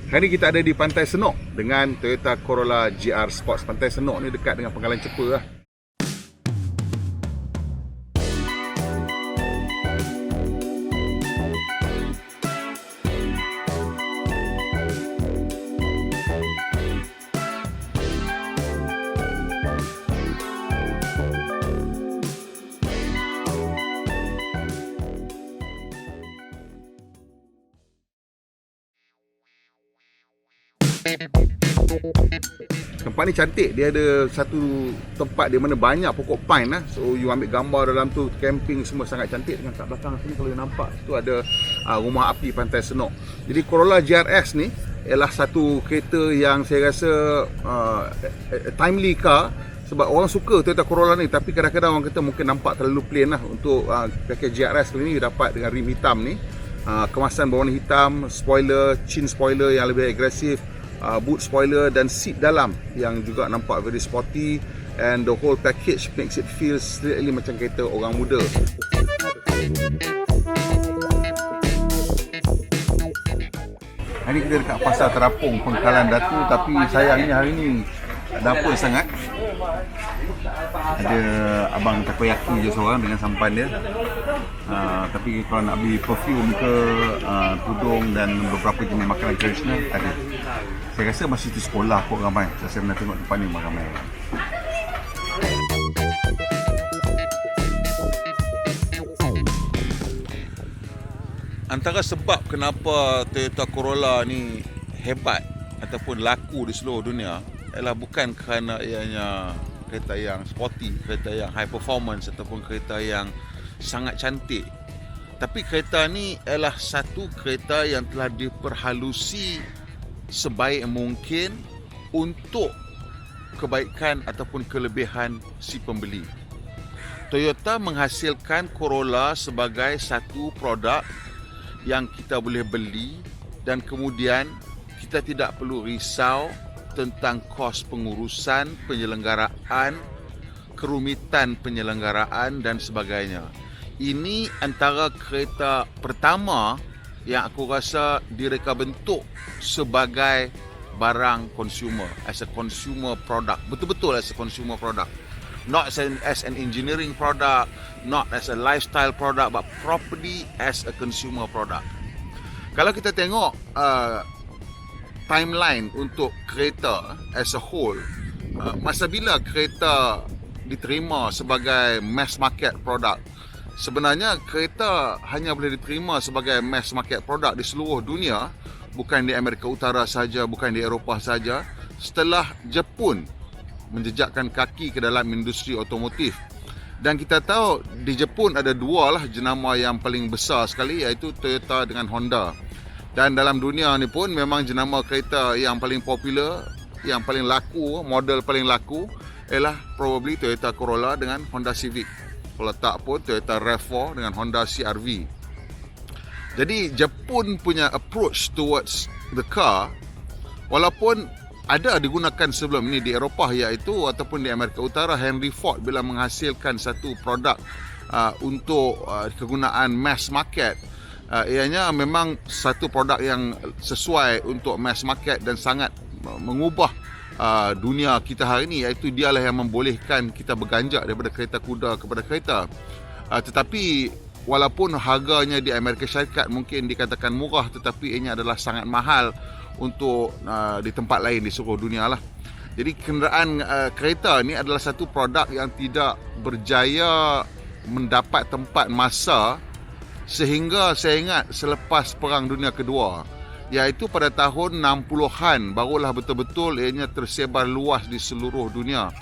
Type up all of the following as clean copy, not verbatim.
Hari ni kita ada di Pantai Senok dengan Toyota Corolla GR Sports. Pantai Senok ni dekat dengan Penggalan Cepa lah. Tempat ni cantik, dia ada satu tempat di mana banyak pokok pine lah. So you ambil gambar dalam tu, camping semua sangat cantik. Dengan kat belakang sini kalau you nampak, tu ada rumah api Pantai Senok. Jadi Corolla GRS ni ialah satu kereta yang saya rasa timely car. Sebab orang suka Toyota Corolla ni, tapi kadang-kadang orang kata mungkin nampak terlalu plain lah. Untuk package GRS ni dapat dengan rim hitam ni, kemasan berwarna hitam, spoiler, chin spoiler yang lebih agresif, boot spoiler dan seat dalam yang juga nampak very sporty, and the whole package makes it feel slightly macam kereta orang muda. Hari ni kita dekat Pasar Terapung, Pengkalan Datu, tapi sayangnya hari ni tak ada apa sangat. Ada abang takoyaki je seorang dengan sampan dia. Tapi kalau nak beli perfume ke, tudung dan beberapa jenis makanan tradisional ada. Saya rasa masih di sekolah kot ramai. Saya pernah tengok depan ni ramai. Antara sebab kenapa Toyota Corolla ni hebat ataupun laku di seluruh dunia ialah bukan kerana ianya kereta yang sporty, kereta yang high performance ataupun kereta yang sangat cantik. Tapi kereta ni ialah satu kereta yang telah diperhalusi sebaik mungkin untuk kebaikan ataupun kelebihan si pembeli. Toyota menghasilkan Corolla sebagai satu produk yang kita boleh beli dan kemudian kita tidak perlu risau tentang kos pengurusan, penyelenggaraan, kerumitan penyelenggaraan dan sebagainya. Ini antara kereta pertama yang aku rasa direka bentuk sebagai barang consumer, as a consumer product. Betul-betul as a consumer product. Not as an engineering product, not as a lifestyle product, but properly as a consumer product. Kalau kita tengok timeline untuk kereta as a whole, masa bila kereta diterima sebagai mass market product? Sebenarnya kereta hanya boleh diterima sebagai mass market product di seluruh dunia, bukan di Amerika Utara saja, bukan di Eropah saja, setelah Jepun menjejakkan kaki ke dalam industri otomotif. Dan kita tahu di Jepun ada dua lah jenama yang paling besar sekali, iaitu Toyota dengan Honda. Dan dalam dunia ni pun memang jenama kereta yang paling popular, yang paling laku, model paling laku ialah probably Toyota Corolla dengan Honda Civic. Kalau tak pun Toyota RAV4 dengan Honda CR-V. Jadi Jepun punya approach towards the car, walaupun ada digunakan sebelum ini di Eropah iaitu ataupun di Amerika Utara, Henry Ford bila menghasilkan satu produk untuk kegunaan mass market, ianya memang satu produk yang sesuai untuk mass market dan sangat mengubah dunia kita hari ini, iaitu dialah yang membolehkan kita berganjak daripada kereta kuda kepada kereta. Tetapi walaupun harganya di Amerika Syarikat mungkin dikatakan murah, tetapi ianya adalah sangat mahal untuk di tempat lain di seluruh dunia lah. Jadi kenderaan kereta ni adalah satu produk yang tidak berjaya mendapat tempat masa sehingga saya ingat selepas Perang Dunia Kedua, iaitu pada tahun 60-an barulah betul-betul ianya tersebar luas di seluruh dunia.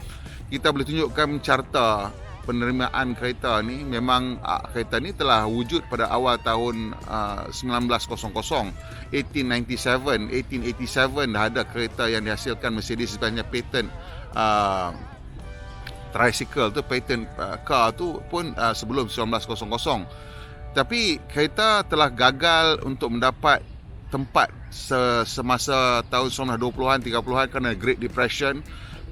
Kita boleh tunjukkan carta penerimaan kereta ni. Memang kereta ni telah wujud pada awal tahun 1900, 1887 dah ada kereta yang dihasilkan Mercedes sebenarnya patent tricycle tu, patent car tu pun sebelum 1900. Tapi kereta telah gagal untuk mendapat tempat semasa tahun 1920-an, 30-an kerana Great Depression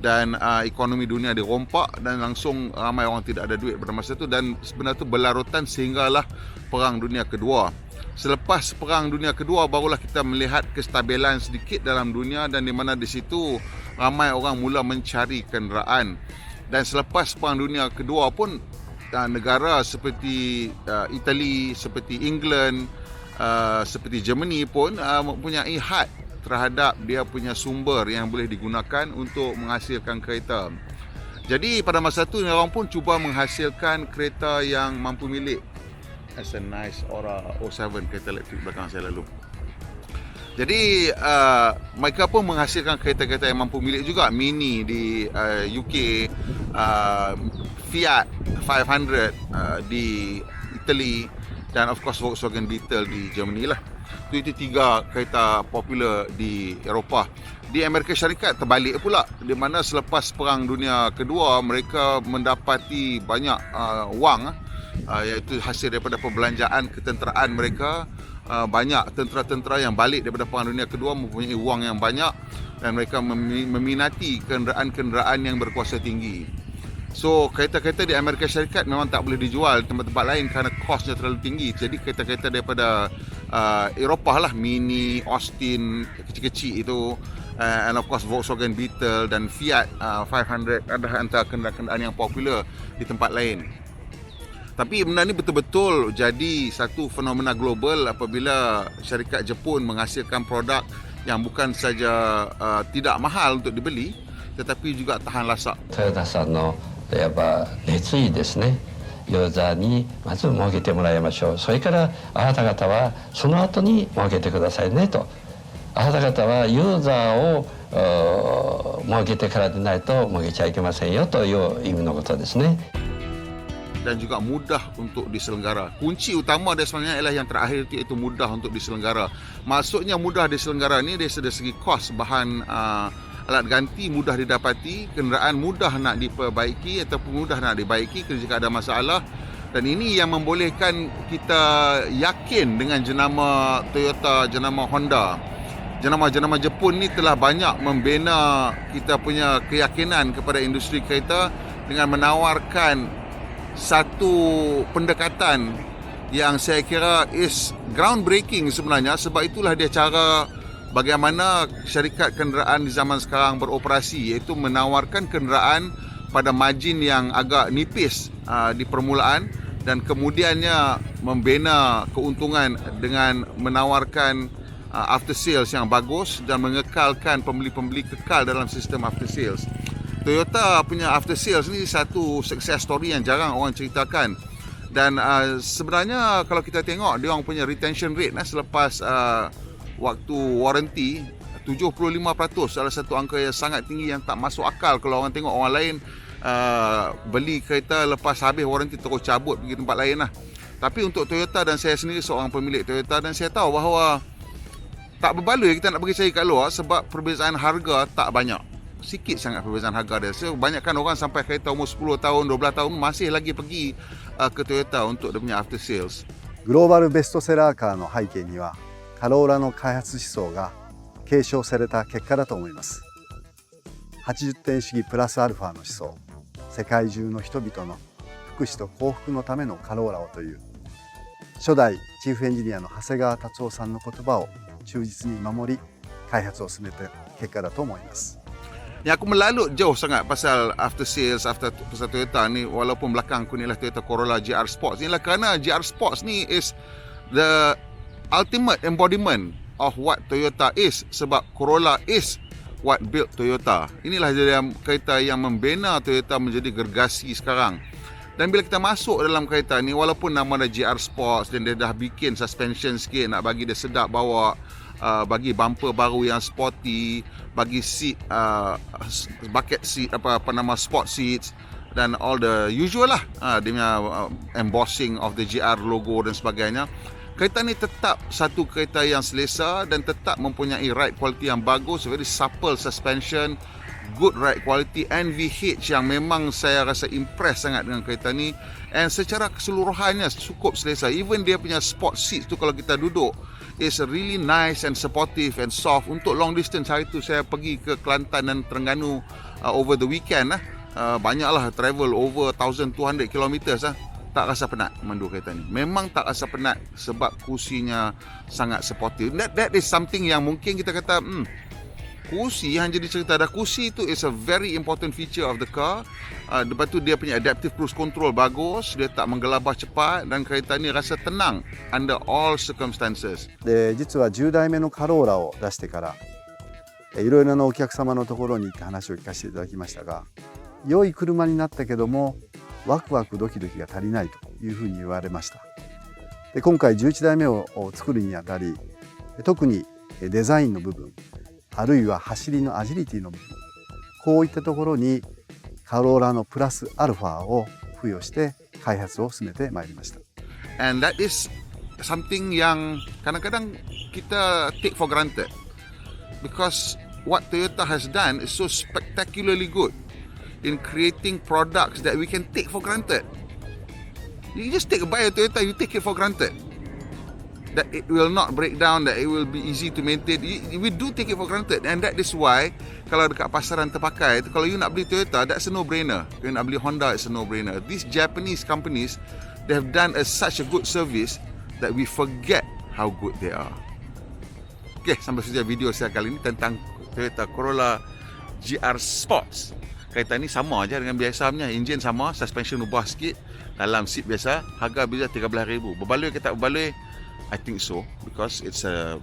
dan ekonomi dunia dirompak dan langsung ramai orang tidak ada duit pada masa itu, dan sebenarnya itu berlarutan sehinggalah Perang Dunia Kedua. Selepas Perang Dunia Kedua barulah kita melihat kestabilan sedikit dalam dunia, dan di mana di situ ramai orang mula mencari kenderaan. Dan selepas Perang Dunia Kedua pun negara seperti Itali, seperti England, seperti Germany pun mempunyai had terhadap dia punya sumber yang boleh digunakan untuk menghasilkan kereta. Jadi pada masa itu orang pun cuba menghasilkan kereta yang mampu milik. As a nice Aura 07 kereta elektrik belakang saya lalu. Jadi mereka pun menghasilkan kereta-kereta yang mampu milik juga. Mini di UK, Fiat 500 di Italy, dan of course Volkswagen Beetle di Germany lah. Itu 3 kereta popular di Eropah. Di Amerika Syarikat terbalik pula, di mana selepas Perang Dunia Kedua mereka mendapati banyak wang, iaitu hasil daripada perbelanjaan ketenteraan mereka. Banyak tentera-tentera yang balik daripada Perang Dunia Kedua mempunyai wang yang banyak, dan mereka meminati kenderaan-kenderaan yang berkuasa tinggi. So kereta-kereta di Amerika Syarikat memang tak boleh dijual di tempat-tempat lain kerana kosnya terlalu tinggi. Jadi kereta-kereta daripada Eropah lah, Mini, Austin, kecil-kecil itu, and of course Volkswagen Beetle dan Fiat 500 adalah antara kenderaan-kenderaan yang popular di tempat lain. Tapi benda ni betul-betul jadi satu fenomena global apabila syarikat Jepun menghasilkan produk yang bukan saja tidak mahal untuk dibeli, tetapi juga tahan lasak. Toyota さんのやっぱ熱意ですね。ユーザーにまず設けてもらいましょう。それからあなた方はその後に設けてくださいねと。あなた方はユーザーを設けてからでないと設けちゃいけませんよという意味のことですね。Dan juga mudah untuk diselenggara. Kunci utama dia sebenarnya ialah yang terakhir itu, iaitu mudah untuk diselenggara. Maksudnya mudah diselenggara ni dari segi kos bahan alat ganti mudah didapati, kenderaan mudah nak diperbaiki ataupun mudah nak dibaiki jika ada masalah. Dan ini yang membolehkan kita yakin dengan jenama Toyota, jenama Honda. Jenama-jenama Jepun ni telah banyak membina kita punya keyakinan kepada industri kereta dengan menawarkan satu pendekatan yang saya kira is groundbreaking sebenarnya. Sebab itulah dia cara bagaimana syarikat kenderaan di zaman sekarang beroperasi, iaitu menawarkan kenderaan pada margin yang agak nipis di permulaan, dan kemudiannya membina keuntungan dengan menawarkan after sales yang bagus dan mengekalkan pembeli-pembeli kekal dalam sistem after sales. Toyota punya after sales ni satu success story yang jarang orang ceritakan. Dan sebenarnya kalau kita tengok dia orang punya retention rate selepas waktu warranty 75% adalah satu angka yang sangat tinggi yang tak masuk akal kalau orang tengok orang lain beli kereta lepas habis warranty terus cabut pergi tempat lain lah. Tapi untuk Toyota, dan saya sendiri seorang pemilik Toyota, dan saya tahu bahawa tak berbaloi kita nak pergi cari kat luar sebab perbezaan harga tak banyak. Sikit sangat perbezaan harga dia. So, banyakkan orang sampai kereta umur 10 tahun, 12 tahun masih lagi pergi ke Toyota untuk dia punya after sales. グローバルベストセラーカーの背景にはカローラの開発思想が継承された結果だと思います。80点主義プラスアルファの思想、世界中の人々の福祉と幸福のためのカローラをという初代チーフエンジニアの長谷川達夫さんの言葉を忠実に守り開発を進めた結果だと思います。Yang aku melalut jauh sangat pasal after sales, pasal Toyota ni, walaupun belakang aku ni lah Toyota Corolla GR Sports ni lah, kerana GR Sports ni is the ultimate embodiment of what Toyota is, sebab Corolla is what built Toyota. Inilah dia kereta yang membina Toyota menjadi gergasi sekarang. Dan bila kita masuk dalam kereta ni, walaupun nama dia GR Sports dan dia dah bikin suspension sikit nak bagi dia sedap bawa, bagi bumper baru yang sporty, bagi seat bucket seat, apa nama sport seats, dan all the usual lah, dia punya embossing of the GR logo dan sebagainya. Kereta ni tetap satu kereta yang selesa dan tetap mempunyai ride quality yang bagus, very supple suspension, good ride quality, NVH yang memang saya rasa impress sangat dengan kereta ni. And secara keseluruhannya cukup selesa. Even dia punya sport seats tu kalau kita duduk is really nice and supportive and soft. Untuk long distance, hari tu saya pergi ke Kelantan dan Terengganu over the weekend banyaklah travel over 1200 kilometers tak rasa penat mandu kereta ni. Memang tak rasa penat sebab kursinya sangat supportive. That is something yang mungkin kita kata, kursi yang jadi cerita. Dah kursi tu is a very important feature of the car. Lepas tu dia punya adaptive cruise control bagus, dia tak menggelabah cepat dan kereta ni rasa tenang under all circumstances. で実は10代目のカローラを出してからいろいろなお客様のところに行って話を聞かせていただきましたが、良い車になったけどもワクワクドキドキが足りないというふうに言われました。で今回11代目を作るにあたり、特にデザインの部分、あるいは走りのアジリティの部分、こういったところにカローラのプラスアルファを付与して開発を進めてまいりました。 And that is something yang kadang-kadang kita take for granted. Because what Toyota has done is so spectacularly good in creating products that we can take for granted. You just buy a Toyota, you take it for granted. That it will not break down, that it will be easy to maintain. We do take it for granted. And that is why kalau dekat pasaran terpakai, kalau you nak beli Toyota, that's a no-brainer. You nak beli Honda, it's a no-brainer. These Japanese companies, they have done such a good service that we forget how good they are. Okay, sampai saja video saya kali ini tentang Toyota Corolla GR Sports. Kereta ni sama aja dengan biasanya, enjin sama, suspension ubah sikit, dalam seat biasa, harga bila 13,000. Berbaloi ke tak berbaloi? I think so, because it's a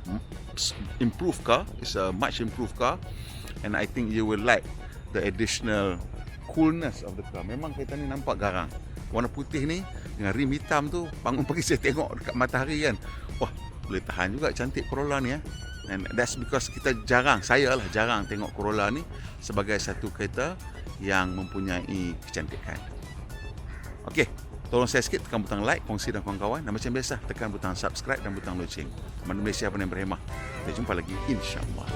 improved car, it's a much improved car, and I think you will like the additional coolness of the car. Memang kereta ni nampak garang. Warna putih ni dengan rim hitam tu, bangun pagi saya tengok dekat matahari kan, wah, boleh tahan juga cantik Corolla ni . And that's because kita saya jarang tengok Corolla ni sebagai satu kereta yang mempunyai kecantikan. Okey, tolong saya sikit tekan butang like, kongsi dan kawan-kawan, dan macam biasa tekan butang subscribe dan butang loceng. Manusia Malaysia Pandai Berhemah. Kita jumpa lagi insya-Allah.